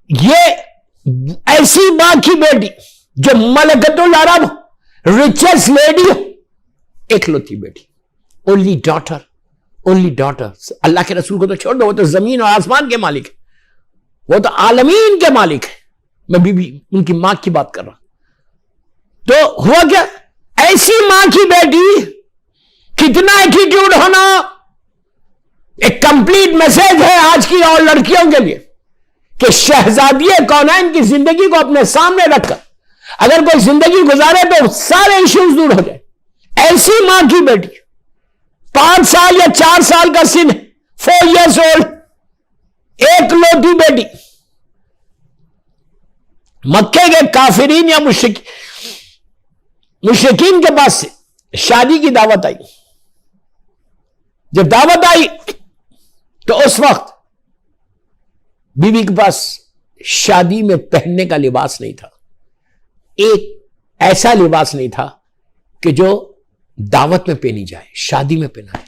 یہ ایسی ماں کی بیٹی جو ملکۃ العرب ریچسٹ لیڈی، اکلوتی بیٹی، اونلی ڈاٹر، اونلی ڈاٹر. اللہ کے رسول کو تو چھوڑ دو، وہ تو زمین اور آسمان کے مالک ہے، وہ تو عالمین کے مالک ہے. میں بی ان کی ماں کی بات کر رہا. تو ہوا کیا؟ ایسی ماں کی بیٹی، کتنا ایٹیٹیوڈ ہونا. ایک کمپلیٹ میسج ہے آج کی اور لڑکیوں کے لیے کہ شہزادی کونین کی زندگی کو اپنے سامنے رکھ کر اگر کوئی زندگی گزارے تو سارے ایشوز دور ہو جائے. ایسی ماں کی بیٹی، 5 سال یا 4 سال کا سن، 4 years old، ایک لوٹی بیٹی، مکے کے کافرین یا مشرکین کے پاس سے شادی کی دعوت آئی. جب دعوت آئی تو اس وقت بی بی کے پاس شادی میں پہننے کا لباس نہیں تھا. ایک ایسا لباس نہیں تھا کہ جو دعوت میں پہنی جائے، شادی میں پہنا ہے.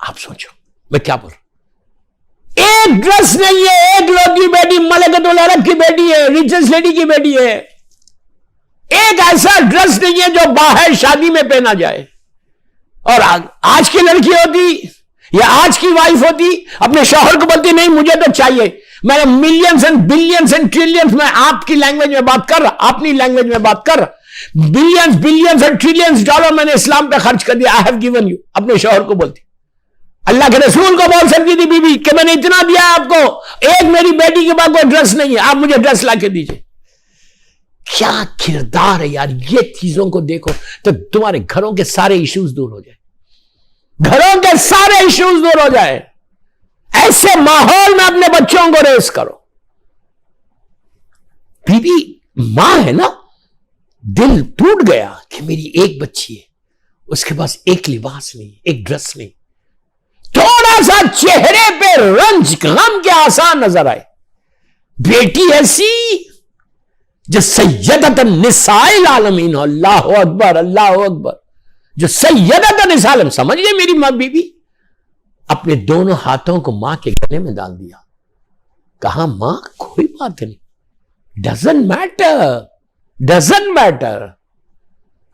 آپ سوچو میں کیا بول رہا ہوں. ایک ڈریس نہیں ہے، ایک لوٹی بیٹی، ملکۃ العرب کی بیٹی ہے، ریچسٹ لیڈی کی بیٹی ہے. ایک ایسا ڈریس نہیں ہے جو باہر شادی میں پہنا جائے. اور آج کی لڑکی ہوتی یا آج کی وائف ہوتی، اپنے شوہر کو بولتی نہیں مجھے تو چاہیے، میں نے millions and billions and trillions, میں آپ کی لینگویج میں بات کر رہا، اپنی لینگویج میں بات کر رہا، بلینز اینڈ ٹریلینز ڈالر میں نے اسلام پہ خرچ کر دیا، آئی ہیو گیون یو. اپنے شوہر کو بولتی. اللہ کے رسول کو بول سکتی تھی بی بی کہ میں نے اتنا دیا آپ کو، ایک میری بیٹی کے پاس کوئی ڈریس نہیں ہے، آپ مجھے ڈریس لا کے دیجئے. کیا کردار ہے یار. یہ چیزوں کو دیکھو تو تمہارے گھروں کے سارے ایشوز دور ہو جائے، گھروں کے سارے ایشوز دور ہو جائے. ایسے ماحول میں اپنے بچوں کو ریس کرو. بی بی ماں ہے نا، دل ٹوٹ گیا کہ میری ایک بچی ہے، اس کے پاس ایک لباس نہیں، ایک ڈریس نہیں. تھوڑا سا چہرے پہ رنج غم کے آثار نظر آئے. بیٹی ایسی جو سیدۃ النساء العالمین، اللہ اکبر اللہ اکبر، جو سیدۃ النساء العالمین. سمجھ گئے میری ماں بی بی؟ اپنے دونوں ہاتھوں کو ماں کے گلے میں ڈال دیا، کہا ماں کوئی بات نہیں، ڈزنٹ میٹر،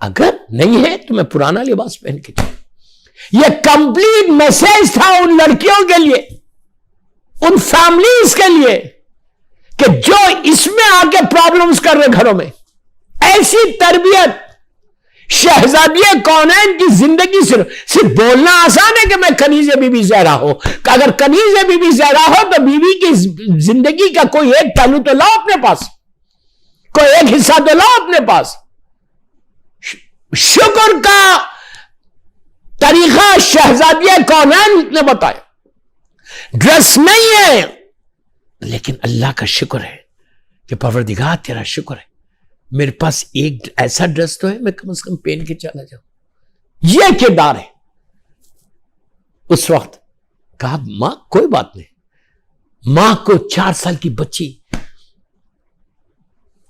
اگر نہیں ہے تو میں پرانا لباس پہن کے چلوں. یہ کمپلیٹ میسج تھا ان لڑکیوں کے لیے، ان فیملیز کے لیے کہ جو اس میں آ کے پرابلمز کر رہے گھروں میں. ایسی تربیت شہزادی کونین کی زندگی. صرف بولنا آسان ہے کہ میں کنیز بی بی زہرا ہوں. اگر کنیز بی بی زہرا ہو تو بی بی کی زندگی کا کوئی ایک پہلو تو لاؤ اپنے پاس، کوئی ایک حصہ تو لاؤ اپنے پاس. شکر کا طریقہ شہزادی کونین نے بتایا. ڈریس نہیں ہے لیکن اللہ کا شکر ہے کہ پروردگار تیرا شکر ہے میرے پاس ایک ایسا ڈریس تو ہے میں کم از کم پہن کے چلا جاؤں. یہ کردار ہے. اس وقت کہا ماں کوئی بات نہیں. ماں کو 4 سال کی بچی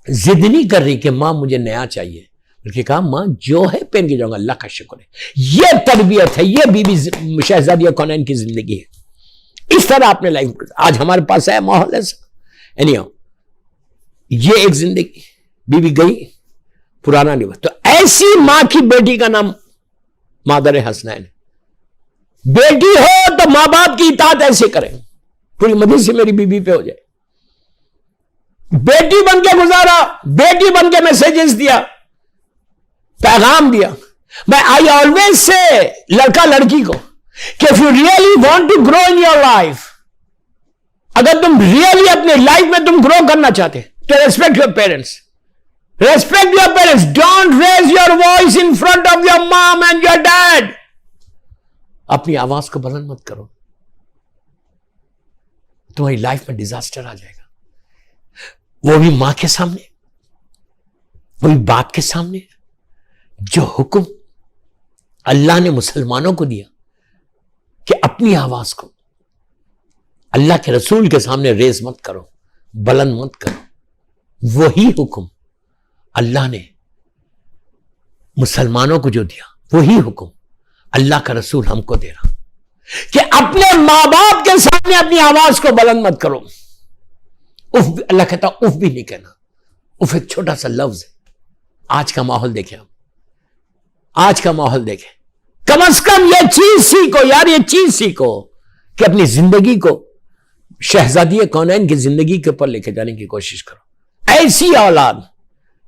ضد نہیں کر رہی کہ ماں مجھے نیا چاہیے، بلکہ کہا ماں جو ہے پہن کے جاؤں گا، اللہ کا شکر ہے. یہ تربیت ہے، یہ بی بی شہزادی کونین کی زندگی ہے. اس طرح اپنے لائف آج ہمارے پاس ہے ماحول ایسا. یہ ایک زندگی. بی بی گئی، پرانا لباس. تو ایسی ماں کی بیٹی کا نام مادر حسنین ہے. بیٹی ہو تو ماں باپ کی اطاعت ایسے کریں، پوری مدد سے میری بی بی پہ ہو جائے. بیٹی بن کے گزارا، بیٹی بن کے میسیجز دیا، پیغام دیا. میں آئی آلویز سے لڑکا لڑکی کو کہ if you really want to grow in your life، اگر تم ریئلی اپنے لائف میں تم گرو کرنا چاہتے تو respect your parents. Respect your parents. Don't raise your voice in front of your mom and your dad. اپنی آواز کو بلند مت کرو، تمہاری لائف میں ڈیزاسٹر آ جائے گا. وہ بھی ماں کے سامنے، وہ بھی باپ کے سامنے. جو حکم اللہ نے مسلمانوں کو دیا کہ اپنی آواز کو اللہ کے رسول کے سامنے ریز مت کرو، بلند مت کرو، وہی حکم اللہ نے مسلمانوں کو جو دیا، وہی حکم اللہ کا رسول ہم کو دے رہا کہ اپنے ماں باپ کے سامنے اپنی آواز کو بلند مت کرو. اف اللہ کہتا اف بھی نہیں کہنا. اف ایک چھوٹا سا لفظ ہے. آج کا ماحول دیکھیں ہم, آج کا ماحول دیکھیں. کم از کم یہ چیز سیکھو یار, یہ چیز سیکھو کہ اپنی زندگی کو شہزادی کونین کی زندگی کے اوپر لے کے جانے کی کوشش کرو. ایسی اولاد